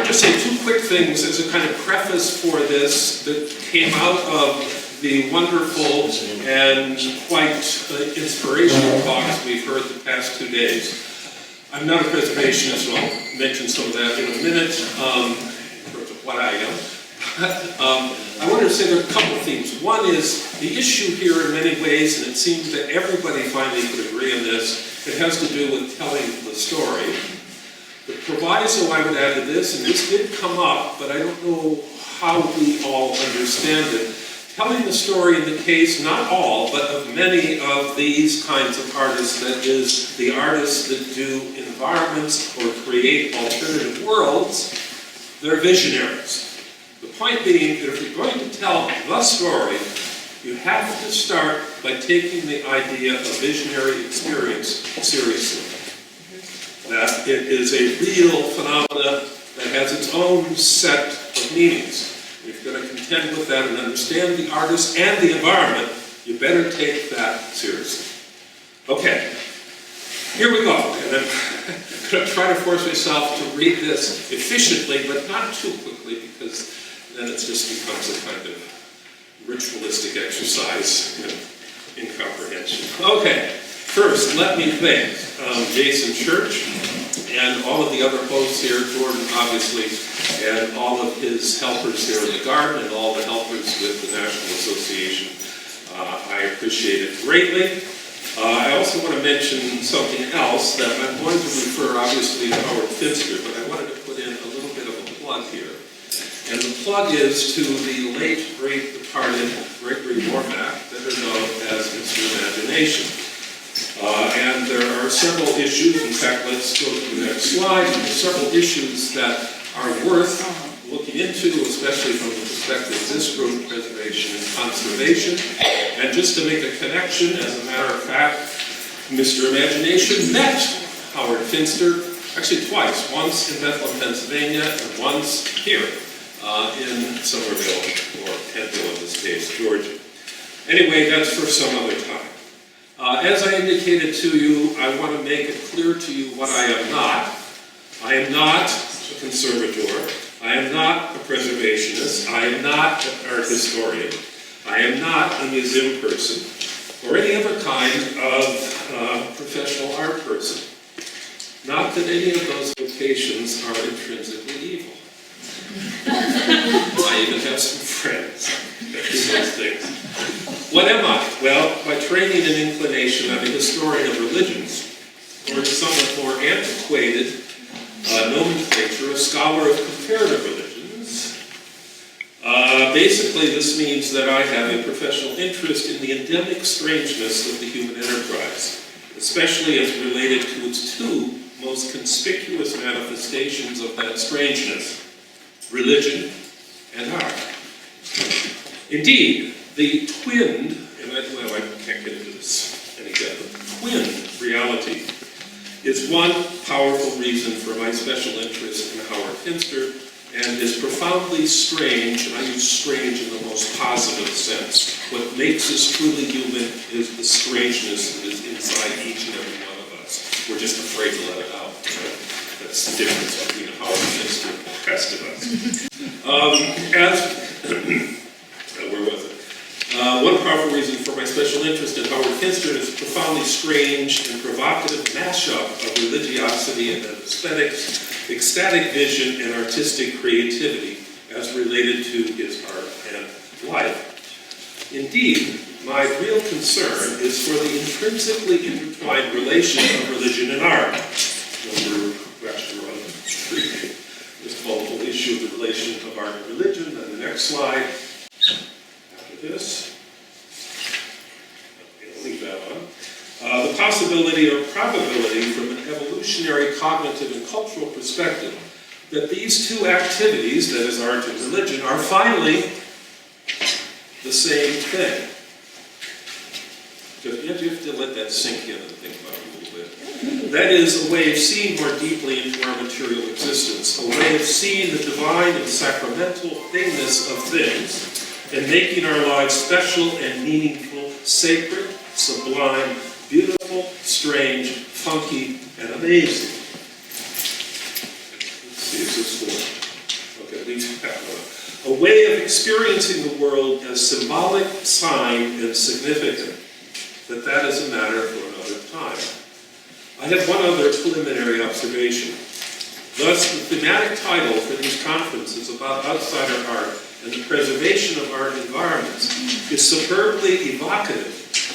to say two quick things as a kind of preface for this that came out of the wonderful and quite inspirational talks we've heard the past 2 days. I'm not a preservationist, and I'll mention some of that in a minute, in terms of what I am. I wanted to say there are a couple of things. One is the issue here in many ways, and it seems that everybody finally could agree on this, it has to do with telling the story. The proviso I would add to this, and this did come up, but I don't know how we all understand it, telling the story in the case, not all, but of many of these kinds of artists, that is, the artists that do environments or create alternative worlds, they're visionaries. The point being that if you're going to tell the story, you have to start by taking the idea of visionary experience seriously. That it is a real phenomena that has its own set of meanings. If you're going to contend with that and understand the artist and the environment, you better take that seriously. Okay, here we go. And I'm going to try to force myself to read this efficiently, but not too quickly, because then it just becomes a kind of ritualistic exercise in comprehension. Okay, first, let me thank Jason Church and all of the other hosts here, Jordan, obviously, and all of his helpers here in the garden, and all the helpers with the National Association. I appreciate it greatly. I also want to mention something else that I'm going to refer, obviously, to Howard Finster, but I wanted to put in a little bit of a plug here. And the plug is to the late, great, departed Gregory Warmack, better known as Mr. Imagination. And there are several issues, in fact, let's go to the next slide. There are several issues that are worth looking into, especially from the perspective of this group, preservation and conservation. And just to make a connection, as a matter of fact, Mr. Imagination met Howard Finster, actually twice, once in Bethlehem, Pennsylvania, and once here in Somerville, or Kentville in this case, Georgia. Anyway, that's for some other time. As I indicated to you, I want to make it clear to you what I am not. I am not a conservator. I am not a preservationist. I am not an art historian. I am not a museum person, or any other kind of professional art person. Not that any of those vocations are intrinsically evil. I even have some friends that do those things. What am I? Well, by training and inclination, I'm a historian of religions, or in somewhat more antiquated nomenclature, a scholar of comparative religions. Basically, this means that I have a professional interest in the endemic strangeness of the human enterprise, especially as related to its two most conspicuous manifestations of that strangeness: religion and art. Indeed, the twinned, and I can't get into this any better, twinned reality is one powerful reason for my special interest in Howard Finster, and is profoundly strange, and I use strange in the most positive sense. What makes us truly human is the strangeness that is inside each and every one of us. We're just afraid to let it out. Right? That's the difference between Howard Finster and the rest of us. Where was it? One powerful reason for my special interest in Howard Finster is a profoundly strange and provocative mashup of religiosity and aesthetics, ecstatic vision, and artistic creativity as related to his art and life. Indeed, my real concern is for the intrinsically intertwined relation of religion and art. Just called the whole issue of the relation of art and religion. And the next slide. This. I'll leave that on. The possibility or probability from an evolutionary, cognitive, and cultural perspective that these two activities, that is art and religion, are finally the same thing. You have to let that sink in and think about it a little bit. That is a way of seeing more deeply into our material existence, a way of seeing the divine and sacramental thingness of things, and making our lives special and meaningful, sacred, sublime, beautiful, strange, funky, and amazing. Let's see, is this one? least have one. A way of experiencing the world as symbolic, sign, and significant. But that is a matter for another time. I have one other preliminary observation. Thus, the thematic title for these conferences about outsider art and the preservation of art environments is superbly evocative,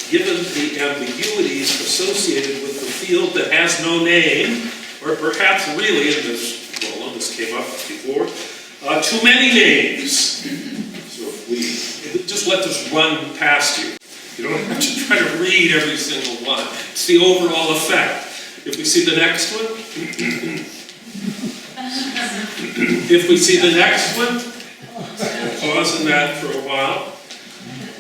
given the ambiguities associated with the field that has no name, or perhaps really, in this, well, this came up before, too many names. So if we just let this run past you. You don't have to try to read every single one. It's the overall effect. If we see the next one, if we see the next one, we'll pause on that for a while.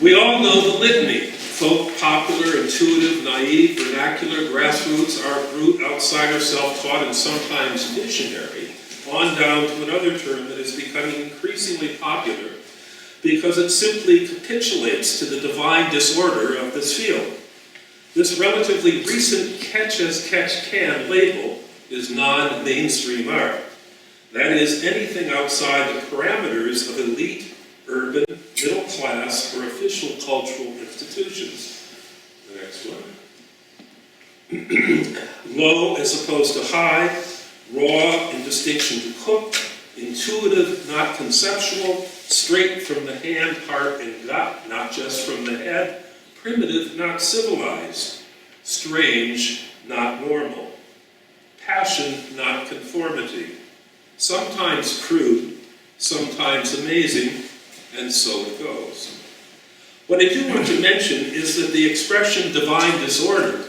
We all know the litany: folk, popular, intuitive, naive, vernacular, grassroots, art brute, outsider, self-taught, and sometimes visionary, on down to another term that is becoming increasingly popular because it simply capitulates to the divine disorder of this field. This relatively recent catch-as-catch-can label is non-mainstream art. That is, anything outside the parameters of elite, urban, middle class, or official cultural institutions. The next one. Low as opposed to high, raw in distinction to cooked, intuitive, not conceptual, straight from the hand, heart, and gut, not just from the head, primitive, not civilized, strange, not normal, passion, not conformity, sometimes crude, sometimes amazing, and so it goes. What I do want to mention is that the expression divine disorder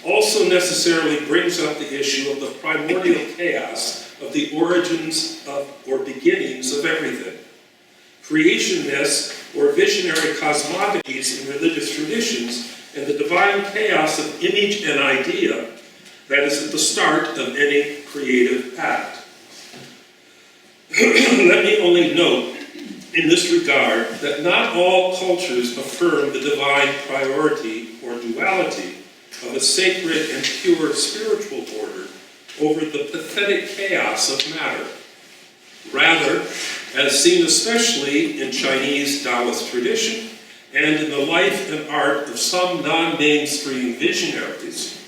also necessarily brings up the issue of the primordial chaos of the origins of, or beginnings of everything. Creation myths or visionary cosmogonies in religious traditions, and the divine chaos of image and idea that is at the start of any creative act. Let me only note in this regard that not all cultures affirm the divine priority or duality of a sacred and pure spiritual order over the pathetic chaos of matter. Rather, as seen especially in Chinese Taoist tradition and in the life and art of some non-mainstream visionaries,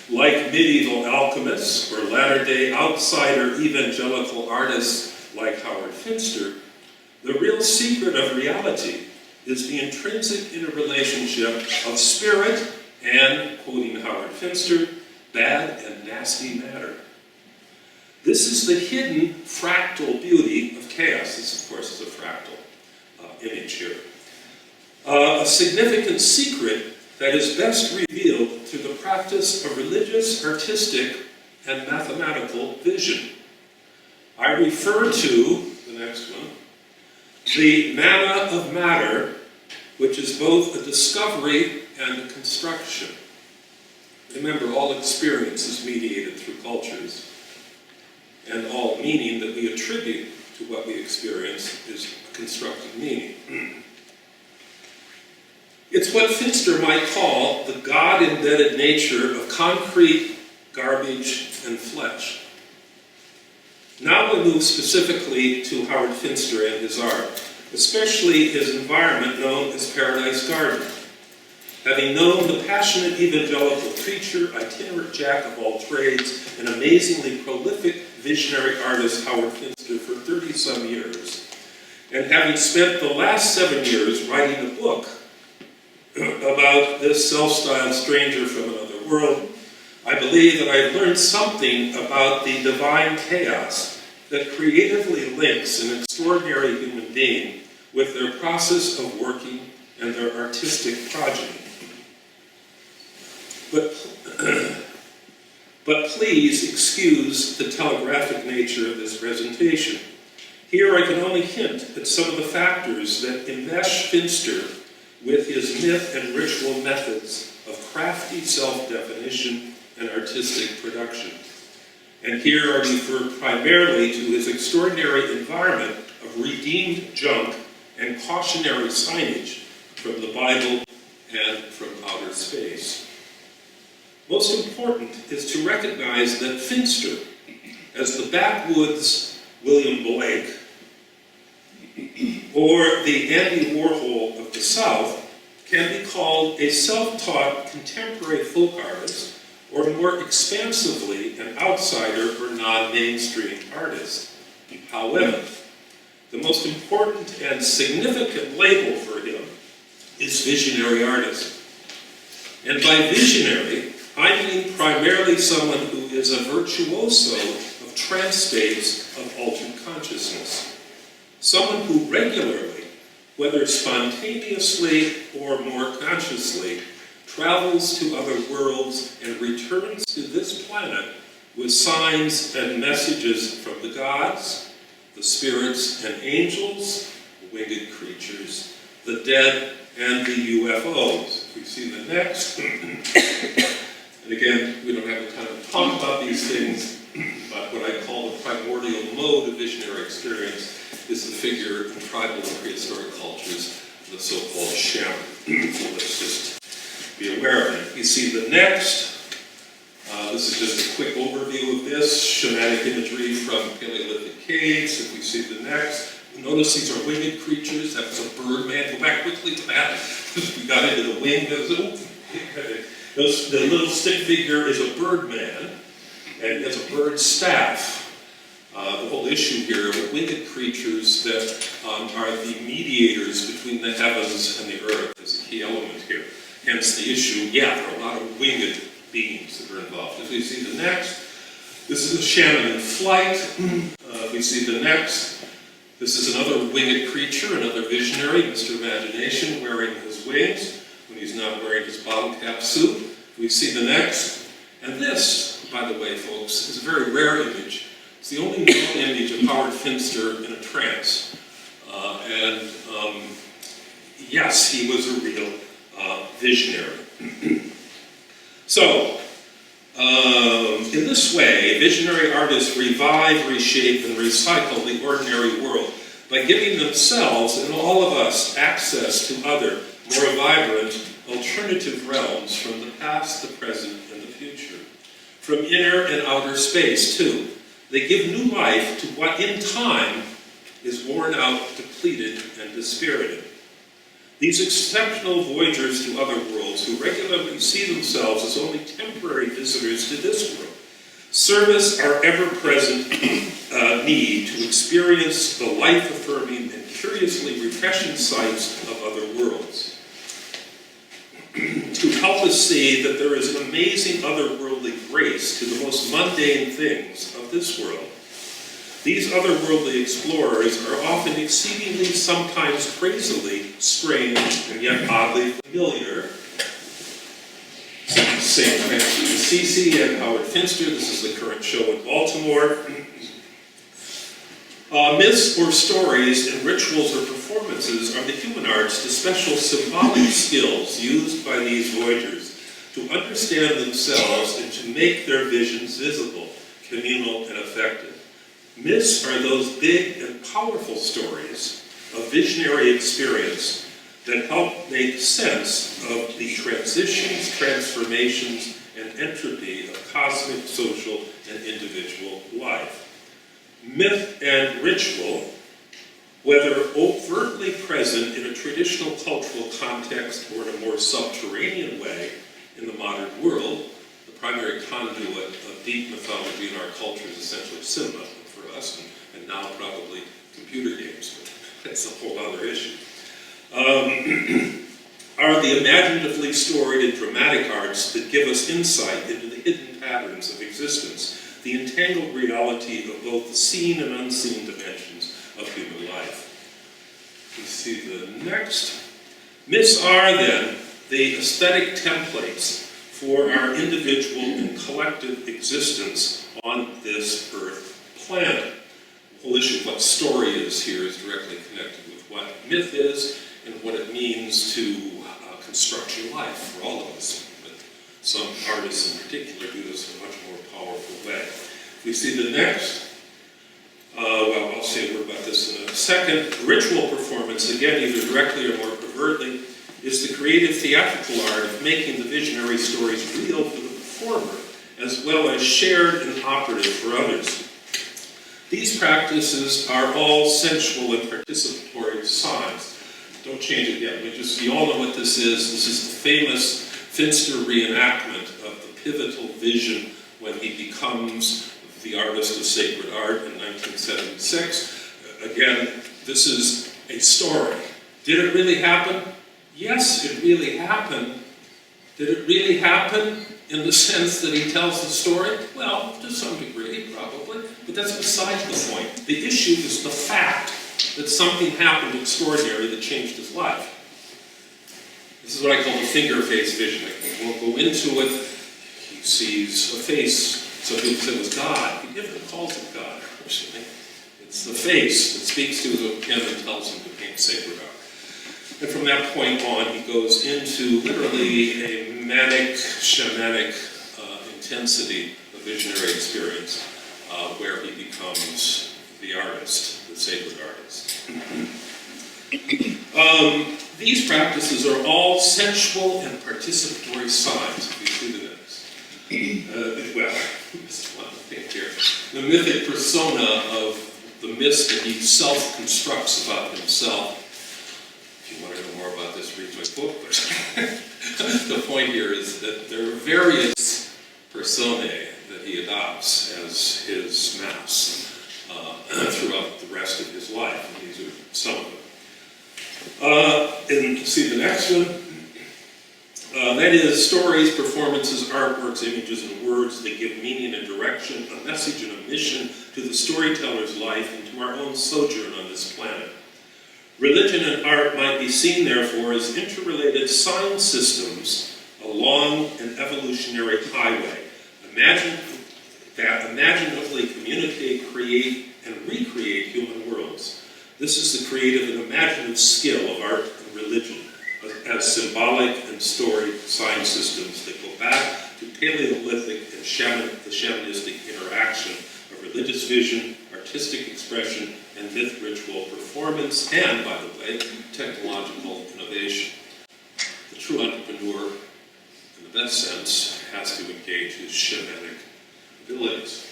like medieval alchemists or latter-day outsider evangelical artists like Howard Finster, the real secret of reality is the intrinsic interrelationship of spirit and, quoting Howard Finster, bad and nasty matter. This is the hidden fractal beauty of chaos. This, of course, is a fractal image here. A significant secret that is best revealed through the practice of religious, artistic, and mathematical vision. I refer to, the next one, the manna of matter, which is both a discovery and a construction. Remember, all experience is mediated through cultures, and all meaning that we attribute to what we experience is constructed meaning. It's what Finster might call the God-embedded nature of concrete, garbage, and flesh. Now we move specifically to Howard Finster and his art, especially his environment known as Paradise Garden. Having known the passionate evangelical preacher, itinerant jack of all trades, and amazingly prolific visionary artist Howard Finster for 30-some years, and having spent the last 7 years writing a book about this self-styled stranger from another world, I believe that I've learned something about the divine chaos that creatively links an extraordinary human being with their process of working and their artistic progeny. But please excuse the telegraphic nature of this presentation. Here I can only hint at some of the factors that enmesh Finster with his myth and ritual methods of crafty self-definition and artistic production. And here I refer primarily to his extraordinary environment of redeemed junk and cautionary signage from the Bible and from outer space. Most important is to recognize that Finster, as the backwoods William Blake, or the Andy Warhol of the South, can be called a self-taught contemporary folk artist, or more expansively, an outsider or non-mainstream artist. However, the most important and significant label for him is visionary artist. And by visionary, I mean primarily someone who is a virtuoso of trance states of altered consciousness. Someone who regularly, whether spontaneously or more consciously, travels to other worlds and returns to this planet with signs and messages from the gods, the spirits and angels, the winged creatures, the dead, and the UFOs. We see the next. And again, we don't have time to talk about these things, but what I call the primordial mode of visionary experience is the figure in tribal and prehistoric cultures, the so-called shaman. So let's just be aware of it. You see the next. This is just a quick overview of this. Shamanic imagery from Paleolithic caves. If we see the next. Notice these are winged creatures. That was a bird man. Go back quickly to that. We got into the wing. The little stick figure is a bird man, and he has a bird staff. The whole issue here with winged creatures that are the mediators between the heavens and the earth is a key element here. Hence the issue, yeah, there are a lot of winged beings that are involved. If we see the next, this is a shaman in flight. If we see the next, this is another winged creature, another visionary, Mr. Imagination, wearing his wings when he's not wearing his bottle cap suit. We see the next, and this, by the way, folks, is a very rare image. It's the only known image of Howard Finster in a trance. Yes, he was a real visionary. So, in this way, visionary artists revive, reshape, and recycle the ordinary world by giving themselves and all of us access to other, more vibrant, alternative realms from the past, the present, and the future. From inner and outer space, too. They give new life to what in time is worn out, depleted, and dispirited. These exceptional voyagers to other worlds who regularly see themselves as only temporary visitors to this world service our ever-present need to experience the life-affirming and curiously refreshing sights of other worlds. To help us see that there is an amazing otherworldly grace to the most mundane things of this world. These otherworldly explorers are often exceedingly, sometimes crazily, strange and yet oddly familiar. St. Francis of Assisi and Howard Finster. This is the current show in Baltimore. Myths or stories and rituals or performances are the human arts to special symbolic skills used by these voyagers to understand themselves and to make their visions visible, communal, and effective. Myths are those big and powerful stories of visionary experience that help make sense of the transitions, transformations, and entropy of cosmic, social, and individual life. Myth and ritual, whether overtly present in a traditional cultural context or in a more subterranean way in the modern world, the primary conduit of deep mythology in our culture is essentially cinema for us, and now probably computer games, but that's a whole other issue. Are the imaginatively storied and dramatic arts that give us insight into the hidden patterns of existence, the entangled reality of both the seen and unseen dimensions of human life. You see the next. Myths are then the aesthetic templates for our individual and collective existence on this Earth planet. The whole issue of what story is here is directly connected with what myth is and what it means to construct your life for all of us. But some artists in particular do this in a much more powerful way. We see the next. Well, I'll say a word about this in a second. Ritual performance, again, either directly or more covertly, is the creative theatrical art of making the visionary stories real for the performer, as well as shared and operative for others. These practices are all sensual and participatory participatory signs. Don't change it yet. You all know what this is. This is the famous Finster reenactment of the pivotal vision when he becomes the artist of sacred art in 1976. Again, this is a story. Did it really happen? Yes, it really happened. Did it really happen in the sense that he tells the story? Well, to some degree, probably, but that's beside the point. The issue is the fact that something happened extraordinary that changed his life. This is what I call the finger face vision. I won't go into it. He sees a face. Some people say it was God. He never calls it God, personally. It's the face that speaks to him and tells him to paint sacred art. And from that point on, he goes into literally a manic, shamanic intensity of visionary experience where he becomes the artist, the sacred artist. These practices are all sensual and participatory signs. If you see the next. Well, this is one thing here. The mythic persona of the mist that he self-constructs about himself. If you want to know more about this, read my book. But the point here is that there are various personae that he adopts as his masks throughout the rest of his life. And these are some of them. And see the next one. That is stories, performances, artworks, images, and words that give meaning and direction, a message and a mission to the storyteller's life and to our own sojourn on this planet. Religion and art might be seen, therefore, as interrelated sign systems along an evolutionary highway. That imaginatively communicate, create, and recreate human worlds. This is the creative and imaginative skill of art and religion as symbolic and storied sign systems that go back to Paleolithic and the shamanistic interaction of religious vision, artistic expression, and myth ritual performance, and, by the way, technological innovation. The true entrepreneur, in the best sense, has to engage his shamanic abilities.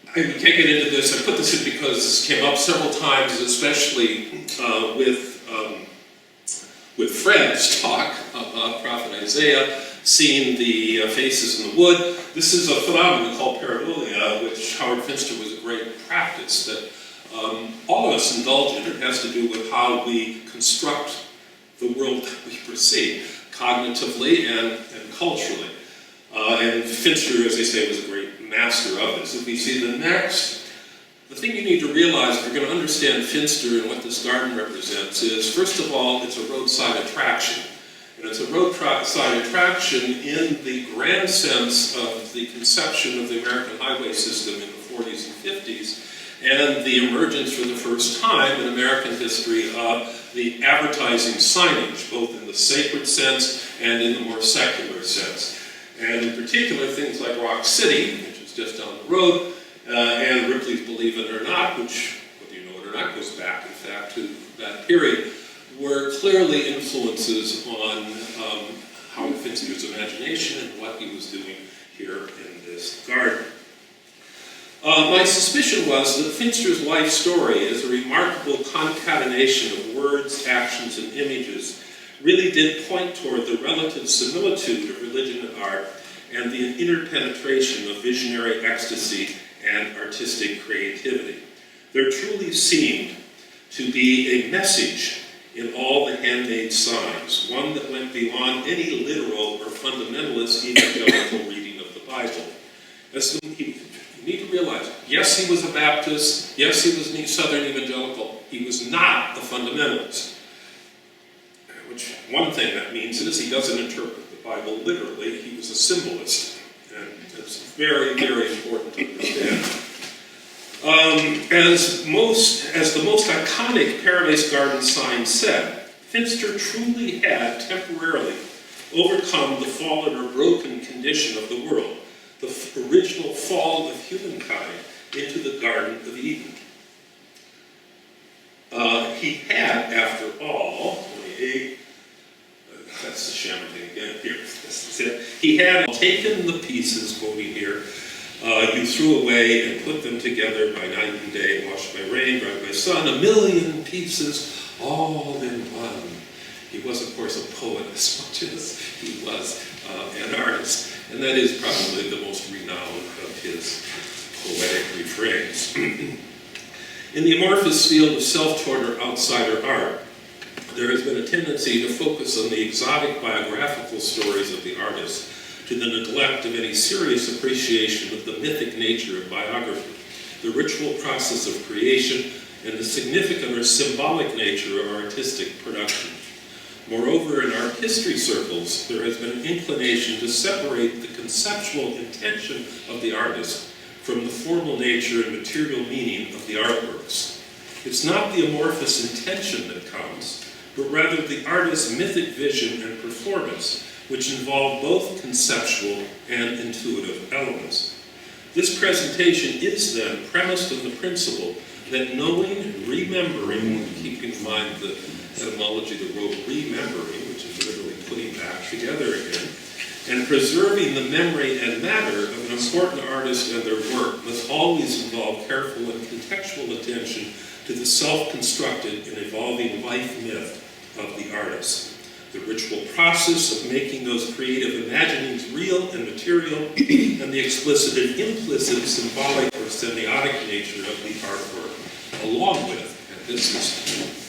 I can't get into this. I put this in because this came up several times, especially with Fred's talk about Prophet Isaiah, seeing the faces in the wood. This is a phenomenon called pareidolia, which Howard Finster was a great practice that all of us indulge in. It has to do with how we construct the world that we perceive, cognitively and culturally. And Finster, as I say, was a great master of this. If we see the next, the thing you need to realize if you're going to understand Finster and what this garden represents is, first of all, it's a roadside attraction. And it's a roadside attraction in the grand sense of the conception of the American highway system in the 40s and 50s, and the emergence for the first time in American history of the advertising signage, both in the sacred sense and in the more secular sense. And in particular, things like Rock City, which is just down the road, and Ripley's Believe It or Not, which, whether you know it or not, goes back, in fact, to that period, were clearly influences on Howard Finster's imagination and what he was doing here in this garden. My suspicion was that Finster's life story, as a remarkable concatenation of words, actions, and images, really did point toward the relative similitude of religion and art and the interpenetration of visionary ecstasy and artistic creativity. There truly seemed to be a message in all the handmade signs, one that went beyond any literal or fundamentalist evangelical reading of the Bible. You need to realize, yes, he was a Baptist, yes, he was Southern evangelical, he was not a fundamentalist. Which one thing that means is he doesn't interpret the Bible literally, he was a symbolist. And it's very, very important to understand. As the most iconic Paradise Garden sign said, Finster truly had temporarily overcome the fallen or broken condition of the world, the original fall of humankind into the Garden of Eden. He had, after all, 28, that's the shaman thing again here, this is it. He had taken the pieces, quoting here, you threw away and put them together by night and day, washed by rain, dried by sun, a million pieces, all in one. He was, of course, a poet as much as he was an artist, and that is probably the most renowned of his poetic refrains. In the amorphous field of self-taught or outsider art, there has been a tendency to focus on the exotic biographical stories of the artist, to the neglect of any serious appreciation of the mythic nature of biography, the ritual process of creation, and the significant or symbolic nature of artistic production. Moreover, in art history circles, there has been an inclination to separate the conceptual intention of the artist from the formal nature and material meaning of the artworks. It's not the amorphous intention that counts, but rather the artist's mythic vision and performance, which involve both conceptual and intuitive elements. This presentation is then premised on the principle that knowing, remembering, keeping in mind the etymology of the word remembering, which is literally putting back together again, and preserving the memory and matter of an important artist and their work must always involve careful and contextual attention to the self-constructed and evolving life myth of the artist. The ritual process of making those creative imaginings real and material, and the explicit and implicit symbolic or semiotic nature of the artwork, along with, and this is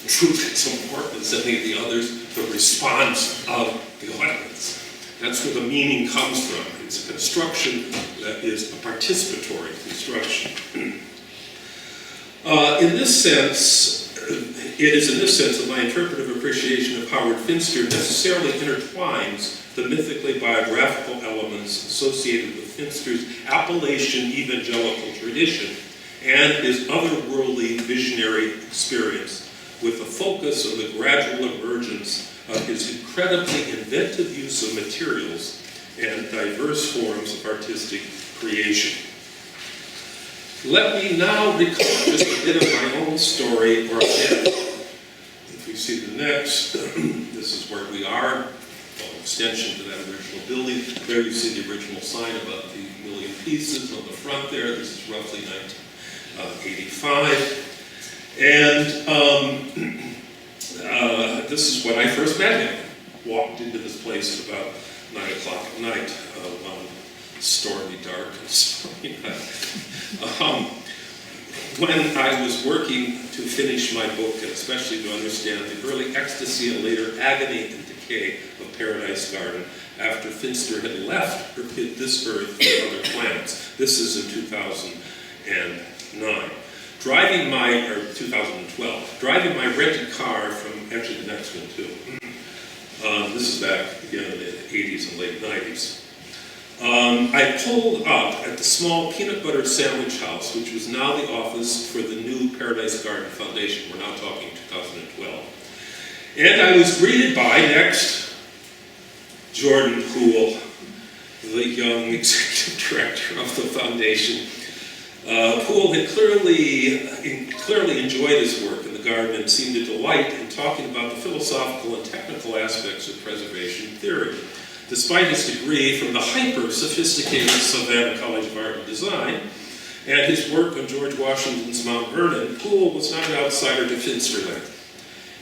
truth as important as any of the others, the response of the audience. That's where the meaning comes from. It's a construction that is a participatory construction. In this sense, it is in this sense that my interpretive appreciation of Howard Finster necessarily intertwines the mythically biographical elements associated with Finster's Appalachian evangelical tradition and his otherworldly visionary experience, with a focus on the gradual emergence of his incredibly inventive use of materials and diverse forms of artistic creation. Let me now recall just a bit of my own story, or again, if we see the next, this is where we are, extension to that original building. There you see the original sign about the million pieces on the front there. This is roughly 1985. And this is when I first met him. Walked into this place at about 9 o'clock at night, one stormy, dark, and stormy night. When I was working to finish my book, and especially to understand the early ecstasy and later agony and decay of Paradise Garden, after Finster had left this earth for other planets. This is in 2009. 2012, driving my rented car from, actually the next one too. This is back again in the 80s and late 90s. I pulled up at the small peanut butter sandwich house, which was now the office for the new Paradise Garden Foundation. We're now talking 2012. And I was greeted by, next, Jordan Poole, the young executive director of the foundation. Poole had clearly enjoyed his work in the garden and seemed to delight in talking about the philosophical and technical aspects of preservation theory. Despite his degree from the hyper-sophisticated Savannah College of Art and Design and his work on George Washington's Mount Vernon, Poole was not an outsider to Finsterland.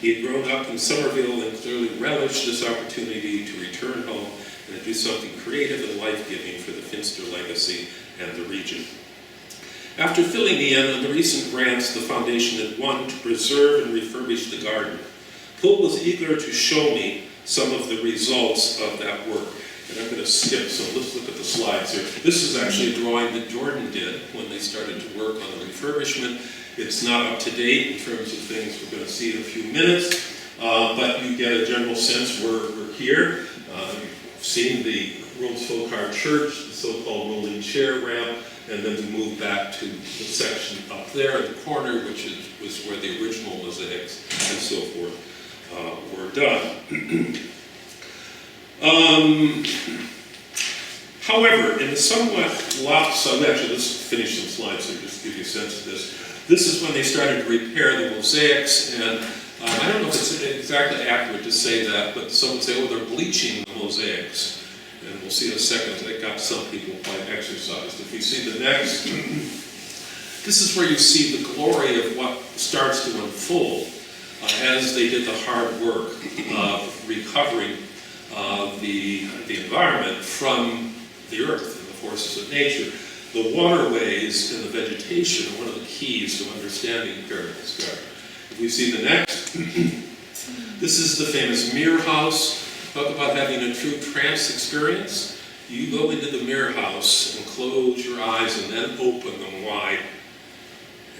He had grown up in Somerville and clearly relished this opportunity to return home and to do something creative and life-giving for the Finster legacy and the region. After filling me in on the recent grants the foundation had won to preserve and refurbish the garden, Poole was eager to show me some of the results of that work. And I'm going to skip, so let's look at the slides here. This is actually a drawing that Jordan did when they started to work on the refurbishment. It's not up to date in terms of things we're going to see in a few minutes, but you get a general sense we're here. You've seen the World's Folk Art Church, the so-called rolling chair ramp, and then we move back to the section up there in the corner, which was where the original mosaics and so forth were done. However, in the somewhat lopsided, actually let's finish some slides here just to give you a sense of this. This is when they started to repair the mosaics, and I don't know if it's exactly accurate to say that, but some would say, oh, they're bleaching the mosaics. And we'll see in a second that got some people quite exercised. If you see the next, this is where you see the glory of what starts to unfold as they did the hard work of recovering the environment from the earth and the forces of nature. The waterways and the vegetation are one of the keys to understanding Paradise Garden. If we see the next, this is the famous Mirror House. Talk about having a true trance experience. You go into the Mirror House and close your eyes and then open them wide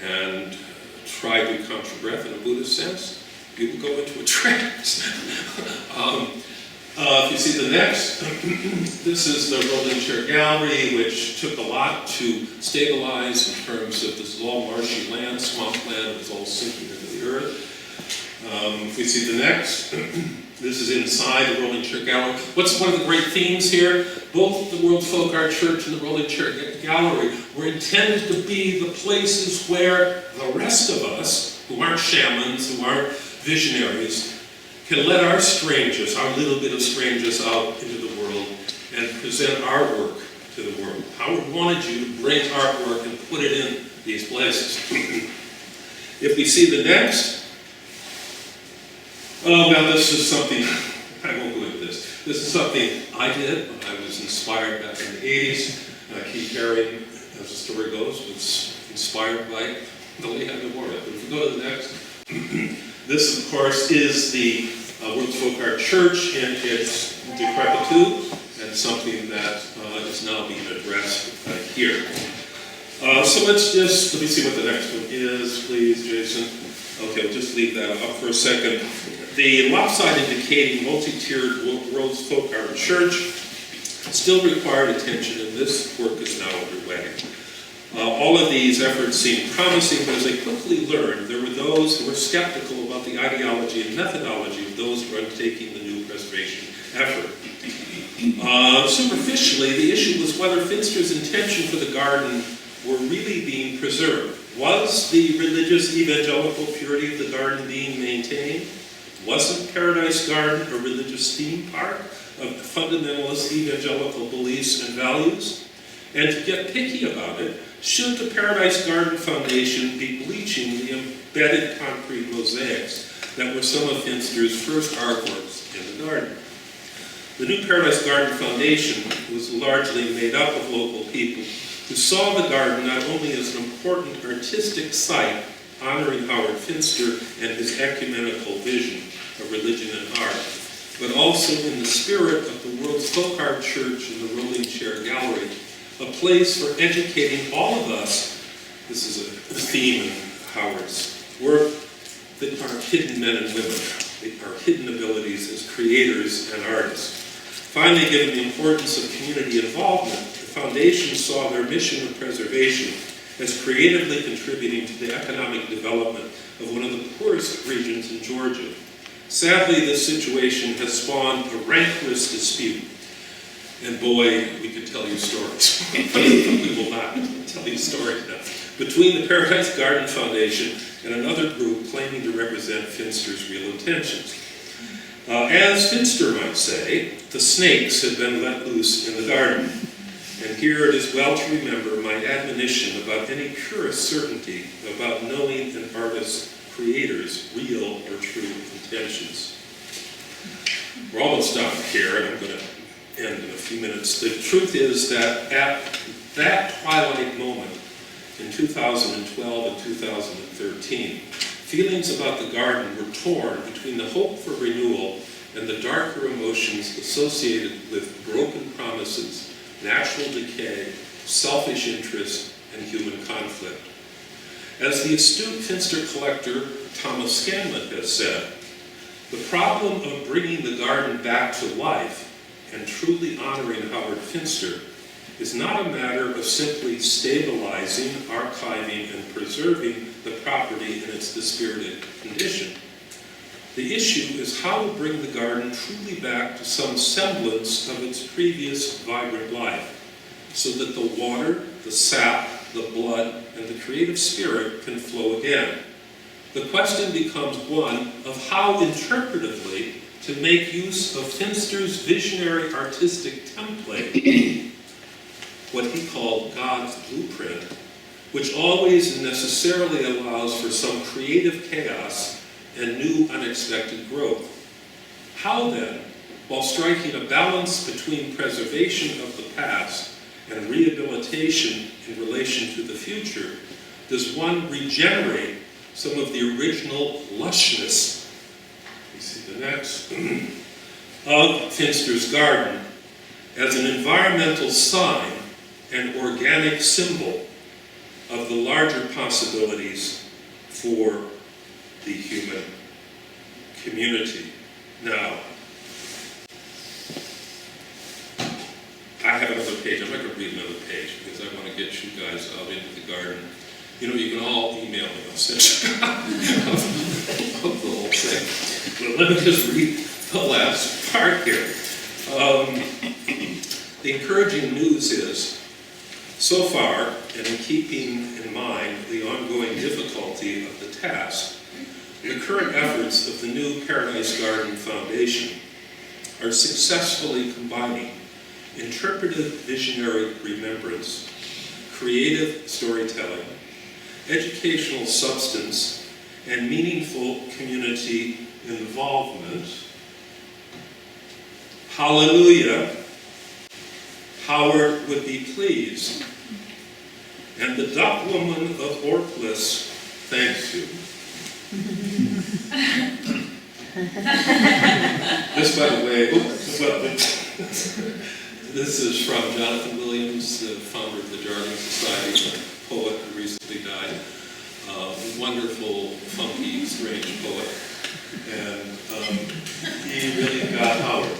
and try to count your breath in a Buddhist sense. You will go into a trance. If you see the next, this is the Rolling Chair Gallery, which took a lot to stabilize in terms of this is all marshy land, swampland, it was all sinking into the earth. If we see the next, this is inside the Rolling Chair Gallery. What's one of the great themes here? Both the World Folk Art Church and the Rolling Chair Gallery were intended to be the places where the rest of us, who aren't shamans, who aren't visionaries, can let our strangers, our little bit of strangers out into the world and present our work to the world. Howard wanted you to bring artwork and put it in these places. If we see the next, oh, now this is something, I won't go into this. This is something I did when I was inspired back in the 80s. Keith Haring, as the story goes, was inspired by the Lehigh Memorial. But if we go to the next, this, of course, is the World Folk Art Church in its decrepitude, and something that is now being addressed here. So let me see what the next one is, please, Jason. Okay, we'll just leave that up for a second. The lopsided, indicating multi-tiered World Folk Art Church still required attention, and this work is now underway. All of these efforts seemed promising, but as I quickly learned, there were those who were skeptical about the ideology and methodology of those who were undertaking the new preservation effort. Superficially, the issue was whether Finster's intention for the garden were really being preserved. Was the religious evangelical purity of the garden being maintained? Wasn't Paradise Garden a religious theme park of fundamentalist evangelical beliefs and values? And to get picky about it, should the Paradise Garden Foundation be bleaching the embedded concrete mosaics that were some of Finster's first artworks in the garden? The new Paradise Garden Foundation was largely made up of local people who saw the garden not only as an important artistic site honoring Howard Finster and his ecumenical vision of religion and art, but also in the spirit of the World Folk Art Church and the Rolling Chair Gallery, a place for educating all of us, this is a theme in Howard's work, that are hidden men and women, our hidden abilities as creators and artists. Finally, given the importance of community involvement, the Foundation saw their mission of preservation as creatively contributing to the economic development of one of the poorest regions in Georgia. Sadly, this situation has spawned a rancorous dispute. And boy, we could tell you stories. We will not tell you stories now. Between the Paradise Garden Foundation and another group claiming to represent Finster's real intentions. As Finster might say, the snakes had been let loose in the garden. And here it is well to remember my admonition about any purest certainty about knowing an artist's creator's real or true intentions. We're almost done here, and I'm going to end in a few minutes. The truth is that at that twilight moment in 2012 and 2013, feelings about the garden were torn between the hope for renewal and the darker emotions associated with broken promises, natural decay, selfish interest, and human conflict. As the astute Finster collector Thomas Scanlon has said, the problem of bringing the garden back to life and truly honoring Howard Finster is not a matter of simply stabilizing, archiving, and preserving the property in its dispirited condition. The issue is how to bring the garden truly back to some semblance of its previous vibrant life, so that the water, the sap, the blood, and the creative spirit can flow again. The question becomes one of how interpretively to make use of Finster's visionary artistic template, what he called God's blueprint, which always and necessarily allows for some creative chaos and new unexpected growth. How then, while striking a balance between preservation of the past and rehabilitation in relation to the future, does one regenerate some of the original lushness, you see the next, of Finster's garden as an environmental sign and organic symbol of the larger possibilities for the human community. Now, I have another page. I'm not going to read another page because I want to get you guys out into the garden. You know, you can all email me. I'll send you of the whole thing. But let me just read the last part here. The encouraging news is, so far, and in keeping in mind the ongoing difficulty of the task, the current efforts of the new Paradise Garden Foundation are successfully combining interpretive visionary remembrance, creative storytelling, educational substance, and meaningful community involvement. Hallelujah. Howard would be pleased. And the Duck Woman of Orplis thanks you. This, by the way, this is from Jonathan Williams, the founder of the Jargon Society, a poet who recently died. A wonderful, funky, strange poet. And he really got Howard.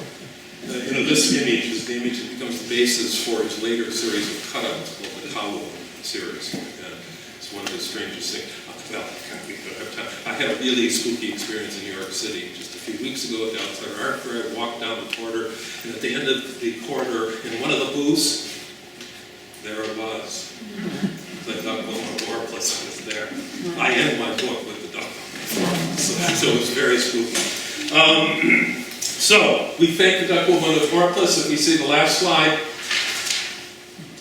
You know, this image is the image that becomes the basis for his later series of cutouts called the Cow series. And it's one of the strangest things. Well, we don't have time. I had a really spooky experience in New York City just a few weeks ago at the Outside Art Fair. I walked down the corridor, and at the end of the corridor, in one of the booths, there it was. The Duck Woman of Orplis was there. I end my book with the Duck Woman. So it was very spooky. So, we thank the Duck Woman of Orplis, and we see the last slide.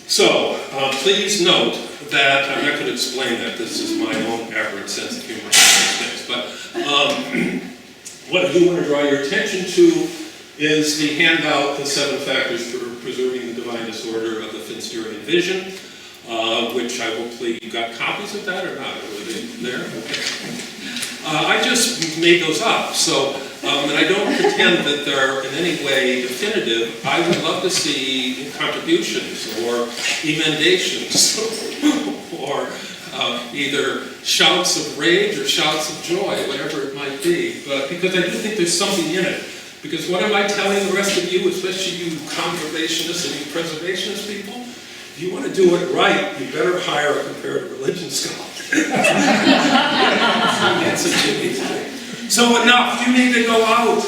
So, please note that, I'm not going to explain that, this is my own aberrant sense of humor, but what I do want to draw your attention to is the handout, The 7 Factors for Preserving the Divine Disorder of the Finsterian Vision, which I hopefully, you got copies of that or not? Were they there? Okay. I just made those up, so, and I don't pretend that they're in any way definitive. I would love to see contributions or emendations or either shouts of rage or shouts of joy, whatever it might be. But because I do think there's something in it. Because what am I telling the rest of you, especially you conservationists and you preservationist people? If you want to do it right, you better hire a comparative religion scholar. That's a Jimmy thing. So enough, you need to go out.